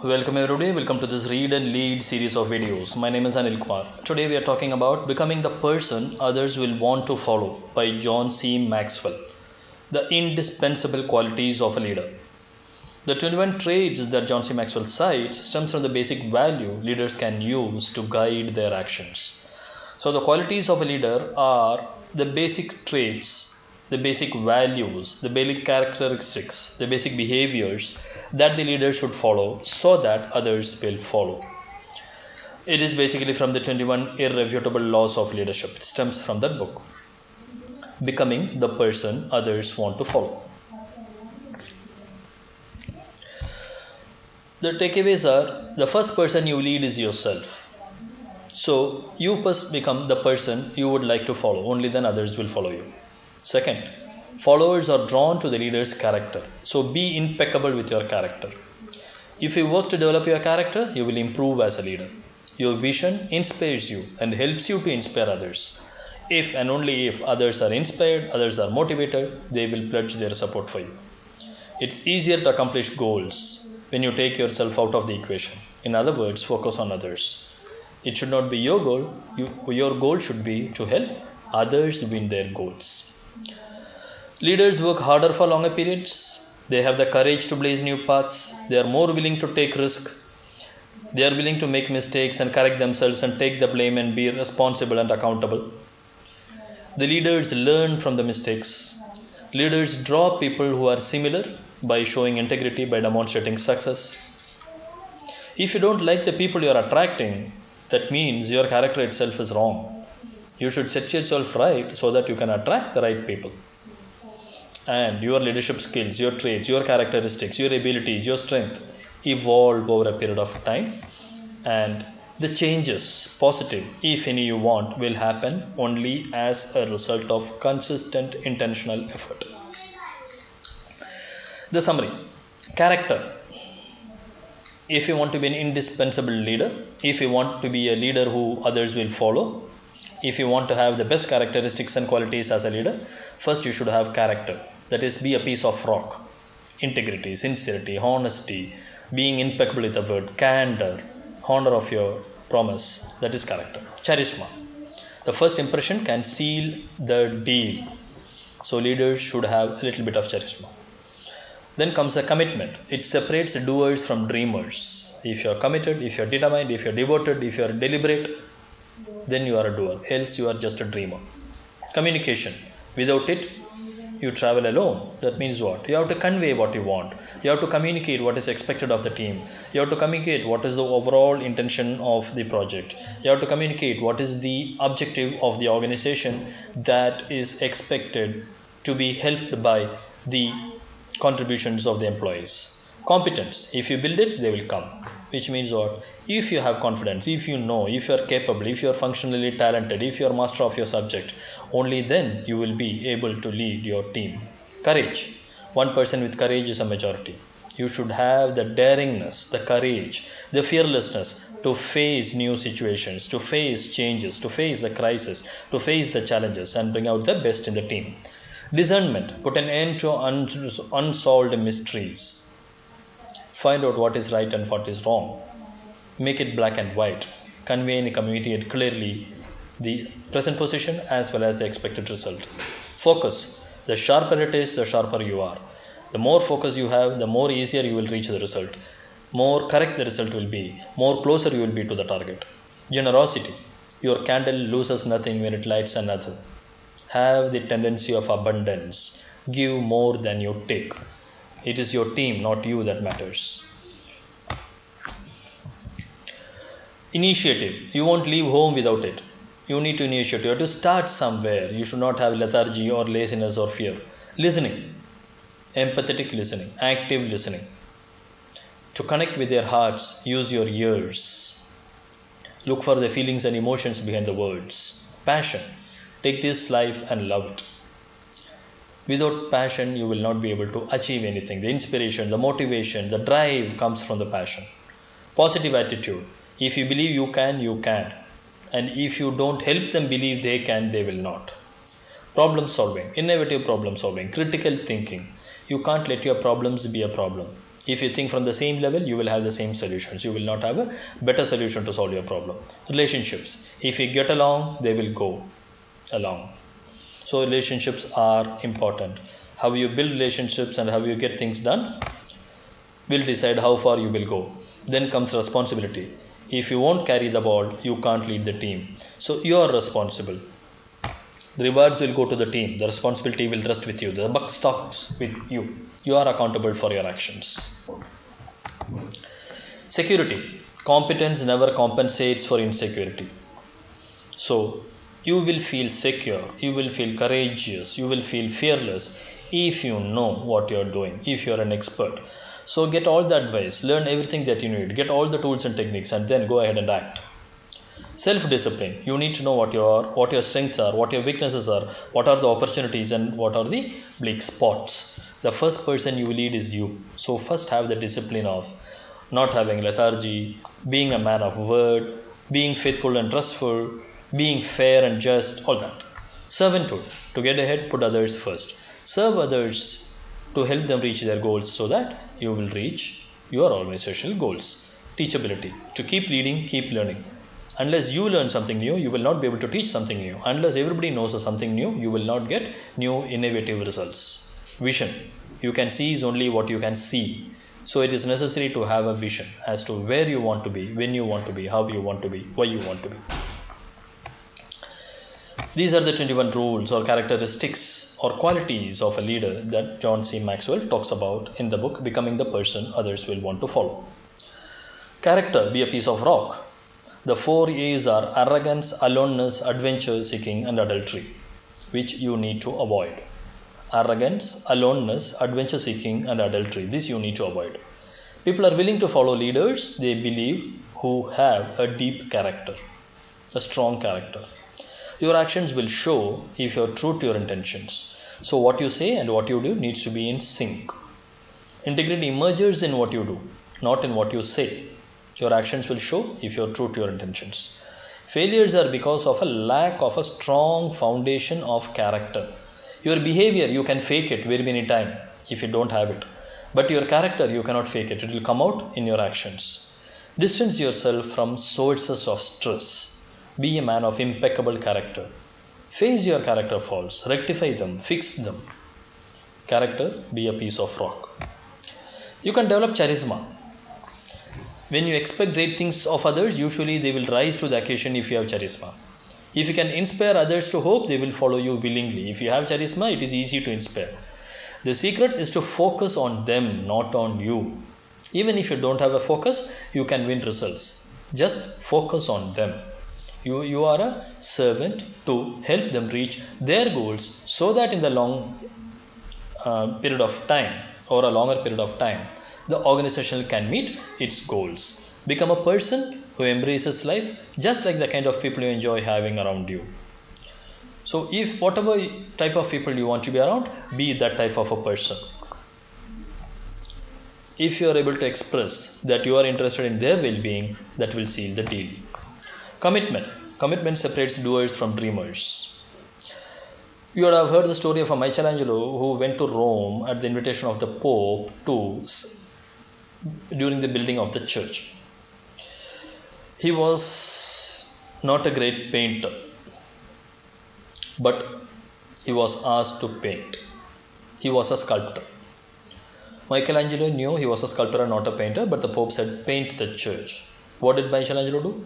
Welcome everybody, welcome to this Read and Lead series of videos. My name is Anil Kumar. Today we are talking about becoming the person others will want to follow by John C. Maxwell. The indispensable qualities of a leader. The 21 traits that John C. Maxwell cites stems from the basic value leaders can use to guide their actions. So the qualities of a leader are the basic traits, the basic values, the basic characteristics, the basic behaviors that the leader should follow so that others will follow. It is basically from the 21 irrefutable laws of leadership. It stems from that book. Becoming the person others want to follow. The takeaways are, the first person you lead is yourself. So you must become the person you would like to follow. Only then others will follow you. Second, followers are drawn to the leader's character. So be impeccable with your character. If you work to develop your character, you will improve as a leader. Your vision inspires you and helps you to inspire others. If and only if others are inspired, others are motivated, they will pledge their support for you. It's easier to accomplish goals when you take yourself out of the equation. In other words, focus on others. It should not be your goal. Your goal should be to help others win their goals. Leaders work harder for longer periods. They have the courage to blaze new paths. They are more willing to take risks. They are willing to make mistakes and correct themselves and take the blame and be responsible and accountable. The leaders learn from the mistakes. Leaders draw people who are similar by showing integrity, by demonstrating success. If you don't like the people you are attracting, that means your character itself is wrong. You should set yourself right so that you can attract the right people. And your leadership skills, your traits, your characteristics, your abilities, your strength evolve over a period of time. And the changes, positive, if any you want, will happen only as a result of consistent intentional effort. The summary. Character. If you want to be an indispensable leader, if you want to be a leader who others will follow, if you want to have the best characteristics and qualities as a leader, first you should have character. That is, be a piece of rock. Integrity, sincerity, honesty, being impeccable with the word, candor, honor of your promise. That is character. Charisma. The first impression can seal the deal. So leaders should have a little bit of charisma. Then comes a commitment. It separates doers from dreamers. If you are committed, if you are determined, if you are devoted, if you are deliberate, then you are a doer. Else you are just a dreamer. Communication. Without it, you travel alone. That means what? You have to convey what you want. You have to communicate what is expected of the team. You have to communicate what is the overall intention of the project. You have to communicate what is the objective of the organization that is expected to be helped by the contributions of the employees. Competence. If you build it, they will come. Which means what? If you have confidence, if you know, if you are capable, if you are functionally talented, if you are master of your subject, only then you will be able to lead your team. Courage. One person with courage is a majority. You should have the daringness, the courage, the fearlessness to face new situations, to face changes, to face the crisis, to face the challenges and bring out the best in the team. Discernment. Put an end to unsolved mysteries. Find out what is right and what is wrong. Make it black and white. Convey and communicate clearly the present position as well as the expected result. Focus. The sharper it is, the sharper you are. The more focus you have, the more easier you will reach the result. More correct the result will be. More closer you will be to the target. Generosity. Your candle loses nothing when it lights another. Have the tendency of abundance. Give more than you take. It is your team, not you, that matters. Initiative. You won't leave home without it. You need to initiate. You have to start somewhere. You should not have lethargy or laziness or fear. Listening. Empathetic listening. Active listening. To connect with their hearts, use your ears. Look for the feelings and emotions behind the words. Passion. Take this life and love it. Without passion, you will not be able to achieve anything. The inspiration, the motivation, the drive comes from the passion. Positive attitude. If you believe you can, you can. And if you don't help them believe they can, they will not. Problem solving, innovative problem solving, critical thinking. You can't let your problems be a problem. If you think from the same level, you will have the same solutions. You will not have a better solution to solve your problem. Relationships. If you get along, they will go along. So relationships are important. How you build relationships and how you get things done will decide how far you will go. Then comes responsibility. If you won't carry the ball, you can't lead the team. So you are responsible. The rewards will go to the team. The responsibility will rest with you. The buck stops with you. You are accountable for your actions. Security. Competence never compensates for insecurity. So you will feel secure. You will feel courageous. You will feel fearless if you know what you are doing. If you are an expert. So get all the advice. Learn everything that you need. Get all the tools and techniques and then go ahead and act. Self-discipline. You need to know what your strengths are, what your weaknesses are, what are the opportunities and what are the weak spots. The first person you will lead is you. So first have the discipline of not having lethargy, being a man of word, being faithful and trustful, being fair and just, all that. Servanthood. To get ahead, put others first. Serve others to help them reach their goals so that you will reach your organizational goals. Teachability. To keep leading, keep learning. Unless you learn something new, you will not be able to teach something new. Unless everybody knows something new, you will not get new innovative results. Vision. You can see is only what you can see. So it is necessary to have a vision as to where you want to be, when you want to be, how you want to be, why you want to be. These are the 21 rules or characteristics or qualities of a leader that John C. Maxwell talks about in the book Becoming the Person Others Will Want to Follow. Character. Be a piece of rock. The 4 A's are arrogance, aloneness, adventure seeking and adultery, which you need to avoid. Arrogance, aloneness, adventure seeking and adultery. This you need to avoid. People are willing to follow leaders they believe who have a deep character, a strong character. Your actions will show if you are true to your intentions. So what you say and what you do needs to be in sync. Integrity emerges in what you do, not in what you say. Your actions will show if you are true to your intentions. Failures are because of a lack of a strong foundation of character. Your behavior, you can fake it very many times if you don't have it. But your character, you cannot fake it. It will come out in your actions. Distance yourself from sources of stress. Be a man of impeccable character. Face your character faults. Rectify them. Fix them. Character, be a piece of rock. You can develop charisma. When you expect great things of others, usually they will rise to the occasion if you have charisma. If you can inspire others to hope, they will follow you willingly. If you have charisma, it is easy to inspire. The secret is to focus on them, not on you. Even if you don't have a focus, you can win results. Just focus on them. You are a servant to help them reach their goals so that in the long period of time or a longer period of time, the organization can meet its goals. Become a person who embraces life just like the kind of people you enjoy having around you. So if whatever type of people you want to be around, be that type of a person. If you are able to express that you are interested in their well-being, that will seal the deal. Commitment. Commitment separates doers from dreamers. You would have heard the story of a Michelangelo who went to Rome at the invitation of the Pope during the building of the church. He was not a great painter, but he was asked to paint. He was a sculptor. Michelangelo knew he was a sculptor and not a painter, but the Pope said, paint the church. What did Michelangelo do?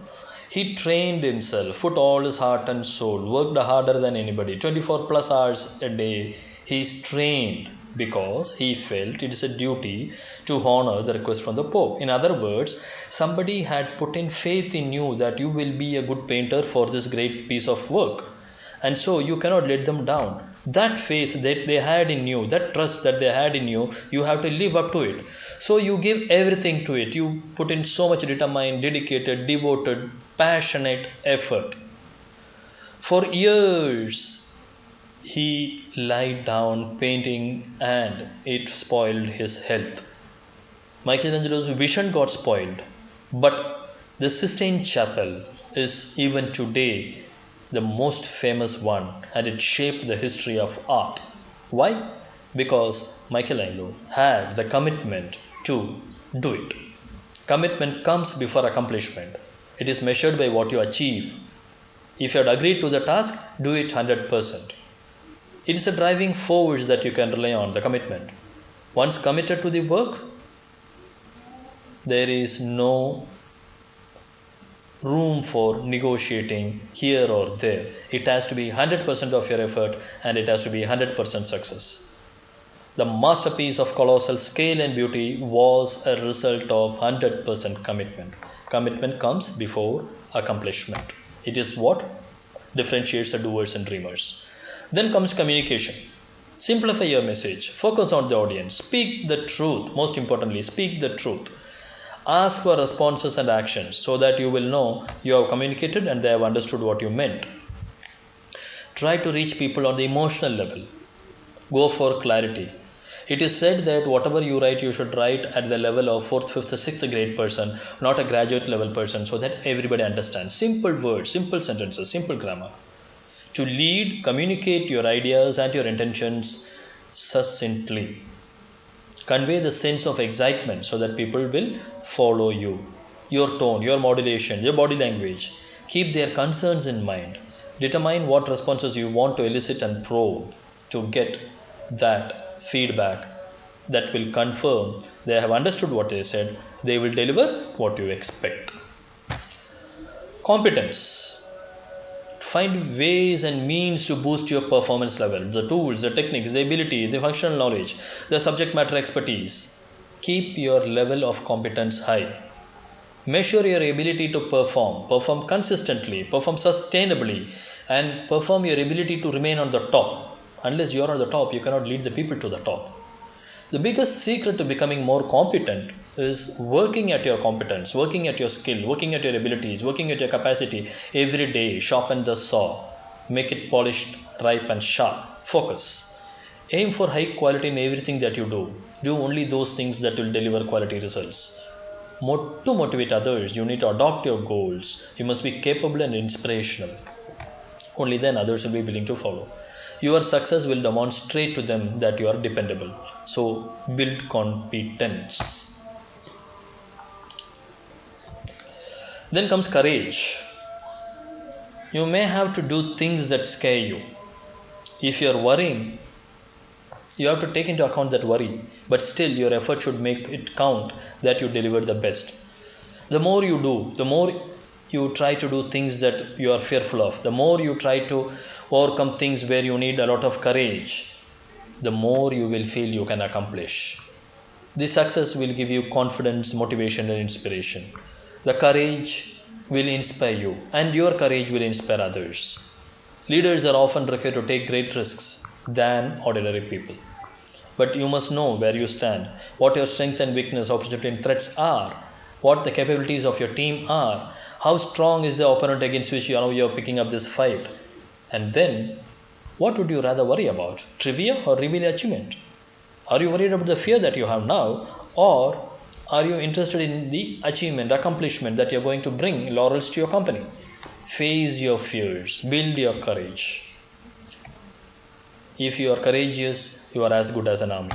He trained himself, put all his heart and soul, worked harder than anybody, 24 plus hours a day. He trained because he felt it is a duty to honor the request from the Pope. In other words, somebody had put in faith in you that you will be a good painter for this great piece of work. And so you cannot let them down. That faith that they had in you, that trust that they had in you, you have to live up to it. So you give everything to it. You put in so much determined, dedicated, devoted, passionate effort. For years, he lied down painting and it spoiled his health. Michelangelo's vision got spoiled, but the Sistine Chapel is even today the most famous one and it shaped the history of art. Why? Because Michelangelo had the commitment to do it. Commitment comes before accomplishment. It is measured by what you achieve. If you had agreed to the task, do it 100%. It is a driving force that you can rely on, the commitment. Once committed to the work, there is no room for negotiating here or there. It has to be 100% of your effort, and it has to be 100% success. The masterpiece of colossal scale and beauty was a result of 100% commitment. Commitment comes before accomplishment. It is what differentiates the doers and dreamers. Then comes communication. Simplify your message. Focus on the audience. Speak the truth. Most importantly, speak the truth. Ask for responses and actions so that you will know you have communicated and they have understood what you meant. Try to reach people on the emotional level. Go for clarity. It is said that whatever you write, you should write at the level of 4th, 5th, 6th grade person, not a graduate level person, so that everybody understands. Simple words, simple sentences, simple grammar. To lead, communicate your ideas and your intentions succinctly. Convey the sense of excitement so that people will follow you. Your tone, your modulation, your body language. Keep their concerns in mind. Determine what responses you want to elicit and probe to get that feedback that will confirm they have understood what they said. They will deliver what you expect. Competence. Find ways and means to boost your performance level. The tools, the techniques, the ability, the functional knowledge, the subject matter expertise. Keep your level of competence high. Measure your ability to perform consistently, perform sustainably, and perform your ability to remain on the top. Unless you are on the top, you cannot lead the people to the top. The biggest secret to becoming more competent is working at your competence, working at your skill, working at your abilities, working at your capacity every day. Sharpen the saw. Make it polished, ripe and sharp. Focus. Aim for high quality in everything that you do. Do only those things that will deliver quality results. To motivate others, you need to adopt your goals. You must be capable and inspirational. Only then others will be willing to follow. Your success will demonstrate to them that you are dependable. So build competence. Then comes courage. You may have to do things that scare you. If you are worrying, you have to take into account that worry, but still your effort should make it count that you deliver the best. The more you do, the more you try to do things that you are fearful of, the more you try to overcome things where you need a lot of courage, the more you will feel you can accomplish. This success will give you confidence, motivation and inspiration. The courage will inspire you, and your courage will inspire others. Leaders are often required to take great risks than ordinary people. But you must know where you stand, what your strength and weakness, opportunity and threats are, what the capabilities of your team are, how strong is the opponent against which you are picking up this fight. And then, what would you rather worry about? Trivia or real achievement? Are you worried about the fear that you have now, or are you interested in the achievement, accomplishment that you are going to bring laurels to your company? Face your fears, build your courage. If you are courageous, you are as good as an army.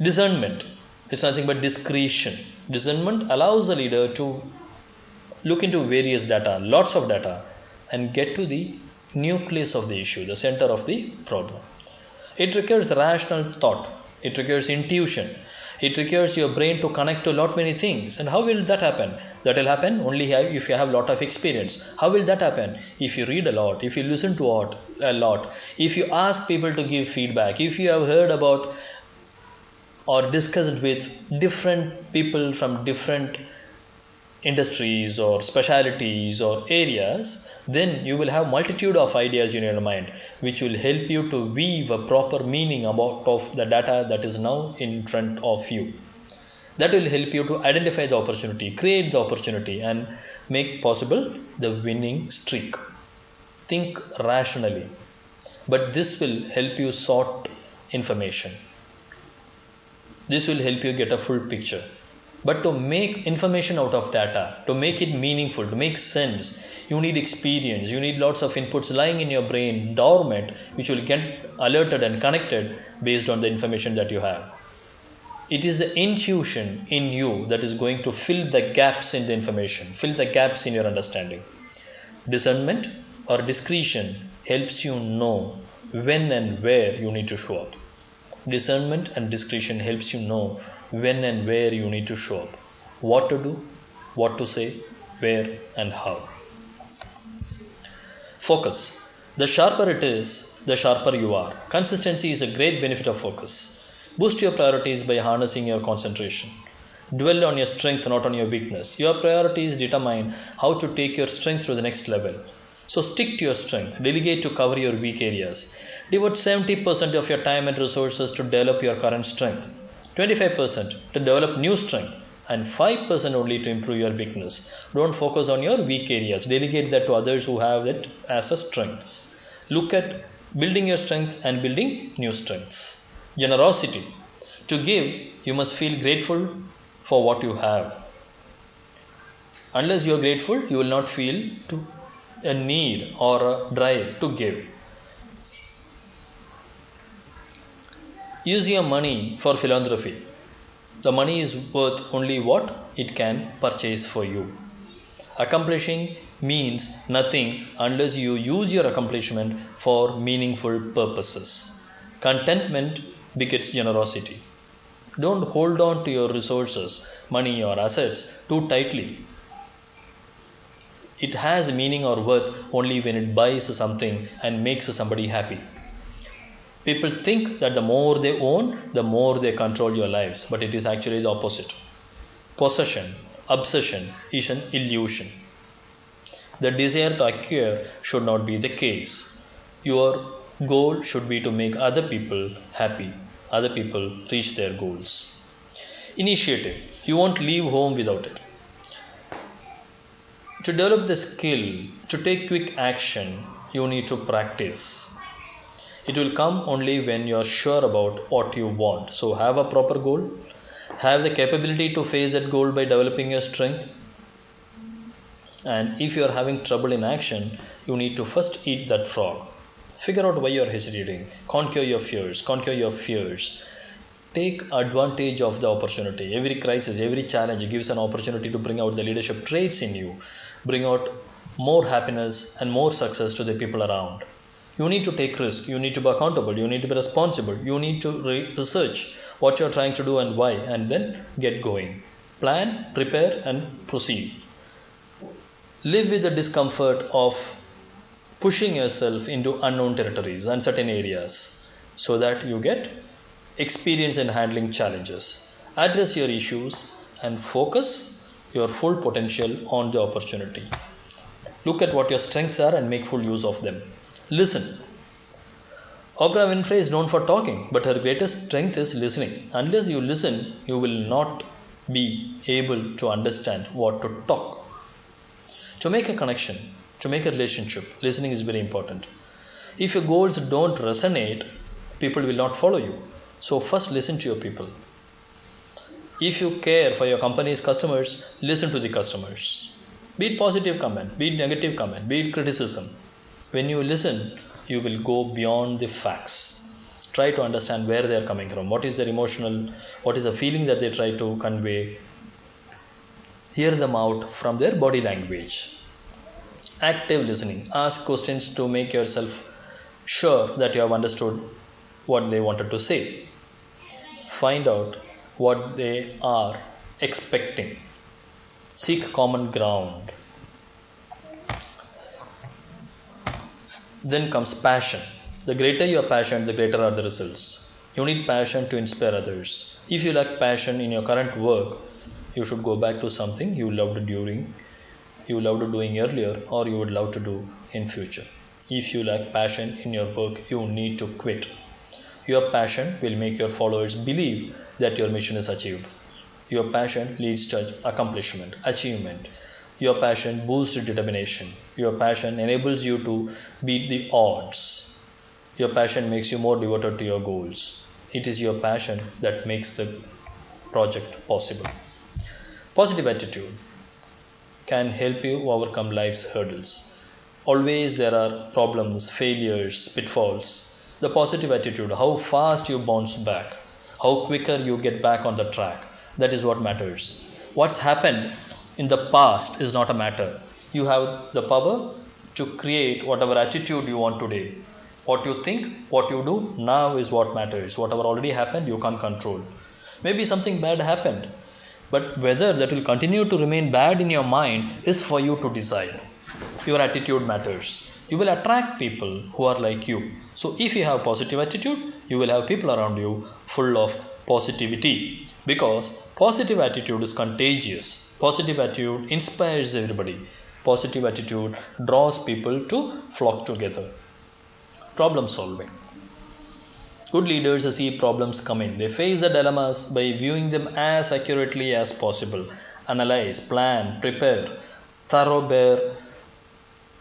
Discernment is nothing but discretion. Discernment allows a leader to look into various data, lots of data, and get to the nucleus of the issue, the center of the problem. It requires rational thought. It requires intuition. It requires your brain to connect to many things. And how will that happen? That will happen only if you have a lot of experience. How will that happen? If you read a lot, if you listen to a lot, if you ask people to give feedback, if you have heard about or discussed with different people from different industries or specialities or areas, then you will have multitude of ideas in your mind which will help you to weave a proper meaning about of the data that is now in front of you. That will help you to identify the opportunity, create the opportunity and make possible the winning streak. Think rationally, but this will help you sort information. This will help you get a full picture. But to make information out of data, to make it meaningful, to make sense, you need experience, you need lots of inputs lying in your brain, dormant, which will get alerted and connected based on the information that you have. It is the intuition in you that is going to fill the gaps in the information, fill the gaps in your understanding. Discernment or discretion helps you know when and where you need to show up. Discernment and discretion helps you know when and where you need to show up. What to do, what to say, where and how. Focus. The sharper it is, the sharper you are. Consistency is a great benefit of focus. Boost your priorities by harnessing your concentration. Dwell on your strength, not on your weakness. Your priorities determine how to take your strength to the next level. So stick to your strength. Delegate to cover your weak areas. Devote 70% of your time and resources to develop your current strength, 25% to develop new strength, and 5% only to improve your weakness. Don't focus on your weak areas. Delegate that to others who have it as a strength. Look at building your strength and building new strengths. Generosity. To give, you must feel grateful for what you have. Unless you are grateful, you will not feel a need or a drive to give. Use your money for philanthropy. The money is worth only what it can purchase for you. Accomplishing means nothing unless you use your accomplishment for meaningful purposes. Contentment begets generosity. Don't hold on to your resources, money or assets too tightly. It has meaning or worth only when it buys something and makes somebody happy. People think that the more they own, the more they control your lives, but it is actually the opposite. Possession, obsession is an illusion. The desire to acquire should not be the case. Your goal should be to make other people happy, other people reach their goals. Initiative. You won't leave home without it. To develop the skill to take quick action, you need to practice. It will come only when you are sure about what you want. So have a proper goal. Have the capability to face that goal by developing your strength. And if you are having trouble in action, you need to first eat that frog. Figure out why you are hesitating. Conquer your fears. Conquer your fears. Take advantage of the opportunity. Every crisis, every challenge gives an opportunity to bring out the leadership traits in you. Bring out more happiness and more success to the people around. You need to take risk. You need to be accountable. You need to be responsible. You need to research what you are trying to do and why, and then get going. Plan, prepare, and proceed. Live with the discomfort of pushing yourself into unknown territories, uncertain areas, so that you get experience in handling challenges. Address your issues and focus your full potential on the opportunity. Look at what your strengths are and make full use of them. Listen. Oprah Winfrey is known for talking, but her greatest strength is listening. Unless you listen, you will not be able to understand what to talk. To make a connection, to make a relationship, listening is very important. If your goals don't resonate, people will not follow you. So first listen to your people. If you care for your company's customers, listen to the customers. Be it positive comment, be it negative comment, be it criticism. When you listen, you will go beyond the facts. Try to understand where they are coming from. What is their emotional, what is the feeling that they try to convey. Hear them out from their body language. Active listening. Ask questions to make yourself sure that you have understood what they wanted to say. Find out what they are expecting. Seek common ground. Then comes passion. The greater your passion, the greater are the results. You need passion to inspire others. If you lack passion in your current work, you should go back to something you loved doing earlier, or you would love to do in future. If you lack passion in your work, you need to quit. Your passion will make your followers believe that your mission is achieved. Your passion leads to accomplishment, achievement. Your passion boosts determination. Your passion enables you to beat the odds. Your passion makes you more devoted to your goals. It is your passion that makes the project possible. Positive attitude can help you overcome life's hurdles. Always there are problems, failures, pitfalls. The positive attitude, how fast you bounce back, how quicker you get back on the track. That is what matters. What's happened in the past is not a matter. You have the power to create whatever attitude you want today. What you think, what you do now is what matters. Whatever already happened, you can't control. Maybe something bad happened, but whether that will continue to remain bad in your mind is for you to decide. Your attitude matters. You will attract people who are like you. So if you have positive attitude, you will have people around you full of positivity, because positive attitude is contagious. Positive attitude inspires everybody. Positive attitude draws people to flock together. Problem solving. Good leaders see problems coming. They face the dilemmas by viewing them as accurately as possible. Analyze, plan, prepare, thoroughfare,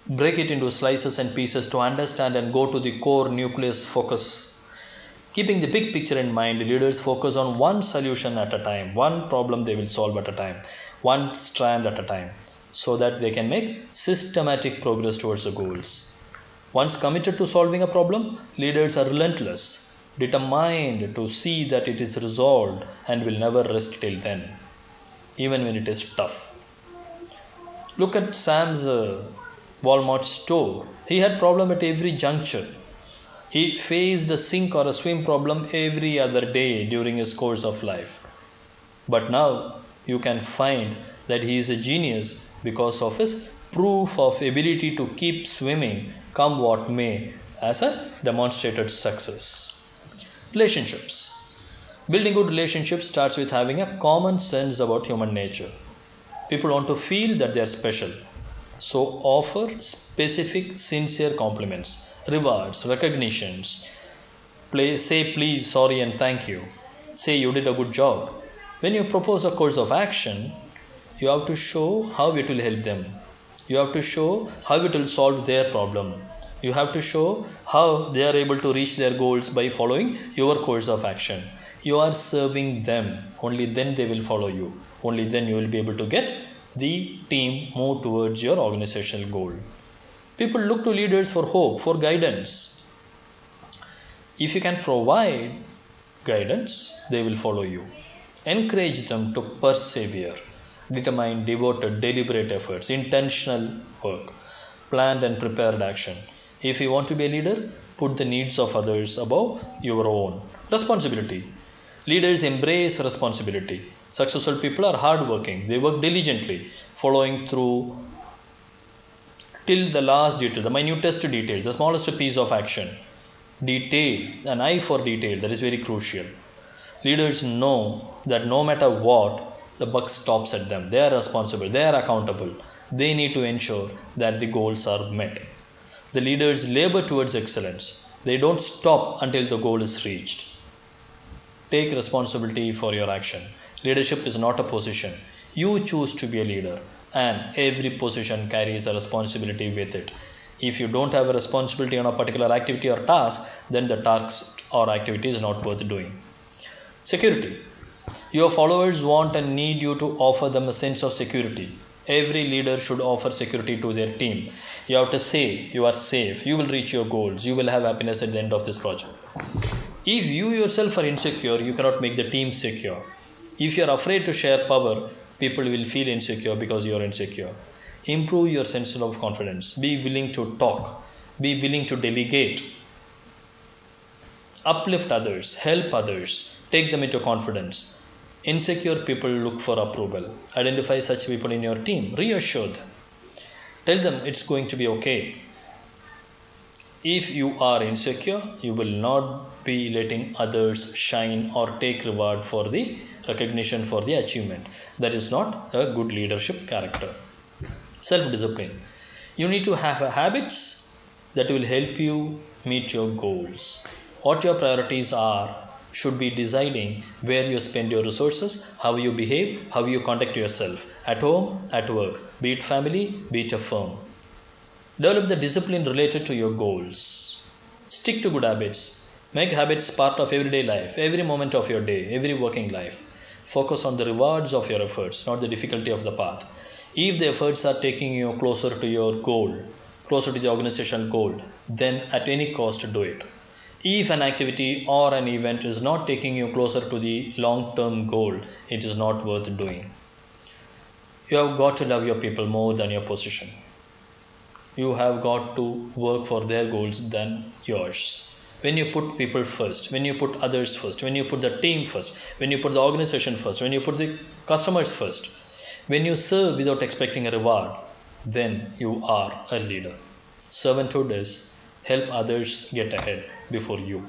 break it into slices and pieces to understand and go to the core nucleus focus. Keeping the big picture in mind, leaders focus on one solution at a time, one problem they will solve at a time, one strand at a time, so that they can make systematic progress towards the goals. Once committed to solving a problem, leaders are relentless, determined to see that it is resolved, and will never rest till then, even when it is tough. Look at Sam's Walmart store. He had problem at every juncture. He faced a sink or a swim problem every other day during his course of life. But now you can find that he is a genius because of his proof of ability to keep swimming come what may as a demonstrated success. Relationships. Building good relationships starts with having a common sense about human nature. People want to feel that they are special. So offer specific, sincere compliments, rewards, recognitions. Say please, sorry and thank you. Say you did a good job. When you propose a course of action, you have to show how it will help them. You have to show how it will solve their problem. You have to show how they are able to reach their goals by following your course of action. You are serving them. Only then they will follow you. Only then you will be able to get the team move towards your organizational goal. People look to leaders for hope, for guidance. If you can provide guidance, they will follow you. Encourage them to persevere. Determined, devoted, deliberate efforts, intentional work, planned and prepared action. If you want to be a leader, put the needs of others above your own. Responsibility. Leaders embrace responsibility. Successful people are hardworking. They work diligently, following through till the last detail, the minutest detail, the smallest piece of action. Detail, an eye for detail, that is very crucial. Leaders know that no matter what, the buck stops at them. They are responsible. They are accountable. They need to ensure that the goals are met. The leaders labor towards excellence. They don't stop until the goal is reached. Take responsibility for your action. Leadership is not a position. You choose to be a leader, and every position carries a responsibility with it. If you don't have a responsibility on a particular activity or task, then the task or activity is not worth doing. Security. Your followers want and need you to offer them a sense of security. Every leader should offer security to their team. You have to say you are safe, you will reach your goals, you will have happiness at the end of this project. If you yourself are insecure, you cannot make the team secure. If you are afraid to share power, people will feel insecure because you are insecure. Improve your sense of confidence. Be willing to talk. Be willing to delegate. Uplift others. Help others. Take them into confidence. Insecure people look for approval. Identify such people in your team. Reassure them. Tell them it's going to be okay. If you are insecure, you will not be letting others shine or take reward for the recognition for the achievement. That is not a good leadership character. Self-discipline. You need to have habits that will help you meet your goals. What your priorities are should be deciding where you spend your resources, how you behave, how you conduct yourself, at home, at work, be it family, be it a firm. Develop the discipline related to your goals. Stick to good habits. Make habits part of everyday life, every moment of your day, every working life. Focus on the rewards of your efforts, not the difficulty of the path. If the efforts are taking you closer to your goal, closer to the organizational goal, then at any cost do it. If an activity or an event is not taking you closer to the long-term goal, it is not worth doing. You have got to love your people more than your position. You have got to work for their goals than yours. When you put people first, when you put others first, when you put the team first, when you put the organization first, when you put the customers first, when you serve without expecting a reward, then you are a leader. Servanthood is help others get ahead before you.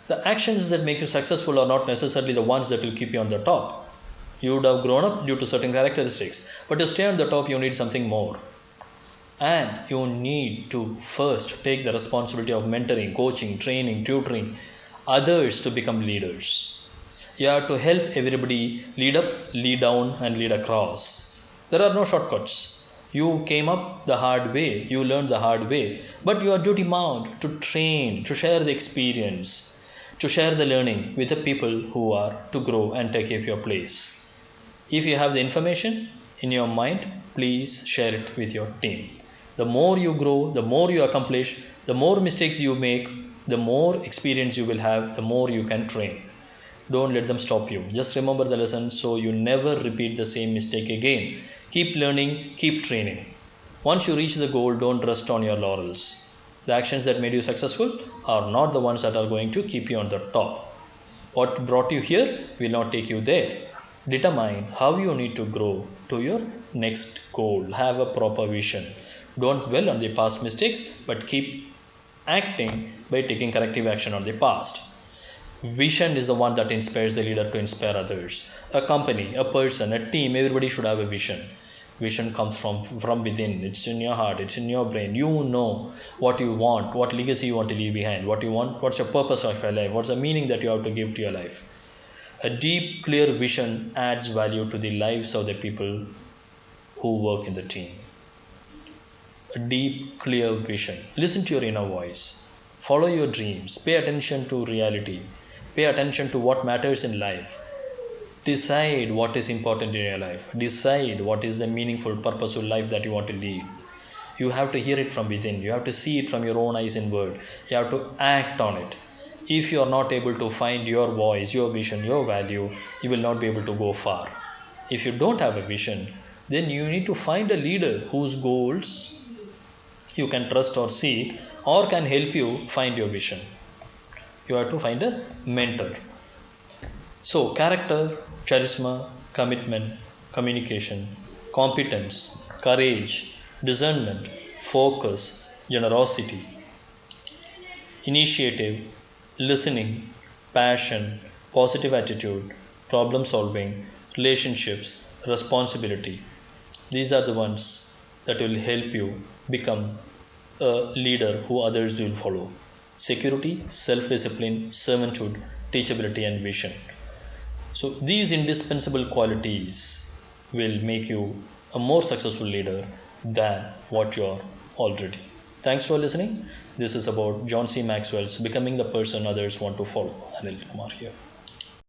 The actions that make you successful are not necessarily the ones that will keep you on the top. You would have grown up due to certain characteristics, but to stay on the top, you need something more. And you need to first take the responsibility of mentoring, coaching, training, tutoring others to become leaders. You have to help everybody lead up, lead down, and lead across. There are no shortcuts. You came up the hard way, you learned the hard way, but you are duty bound to train, to share the experience, to share the learning with the people who are to grow and take up your place. If you have the information in your mind, please share it with your team. The more you grow, the more you accomplish, the more mistakes you make, the more experience you will have, the more you can train. Don't let them stop you. Just remember the lesson so you never repeat the same mistake again. Keep learning, keep training. Once you reach the goal, don't rest on your laurels. The actions that made you successful are not the ones that are going to keep you on the top. What brought you here will not take you there. Determine how you need to grow to your next goal. Have a proper vision. Don't dwell on the past mistakes, but keep acting by taking corrective action on the past. Vision is the one that inspires the leader to inspire others. A company, a person, a team, everybody should have a vision. Vision comes from within. It's in your heart, it's in your brain. You know what you want, what legacy you want to leave behind, what you want, what's your purpose of your life, what's the meaning that you have to give to your life. A deep, clear vision adds value to the lives of the people who work in the team. A deep, clear vision. Listen to your inner voice. Follow your dreams. Pay attention to reality. Pay attention to what matters in life. Decide what is important in your life. Decide what is the meaningful, purposeful life that you want to lead. You have to hear it from within. You have to see it from your own eyes inward. You have to act on it. If you are not able to find your voice, your vision, your value, you will not be able to go far. If you don't have a vision, then you need to find a leader whose goals you can trust or seek, or can help you find your vision. You have to find a mentor. So character, charisma, commitment, communication, competence, courage, discernment, focus, generosity, initiative, listening, passion, positive attitude, problem solving, relationships, responsibility. These are the ones that will help you become a leader who others will follow. Security, self-discipline, servanthood, teachability, and vision. So these indispensable qualities will make you a more successful leader than what you are already. Thanks for listening. This is about John C. Maxwell's Becoming the Person Others Want to Follow. Anil Kumar here.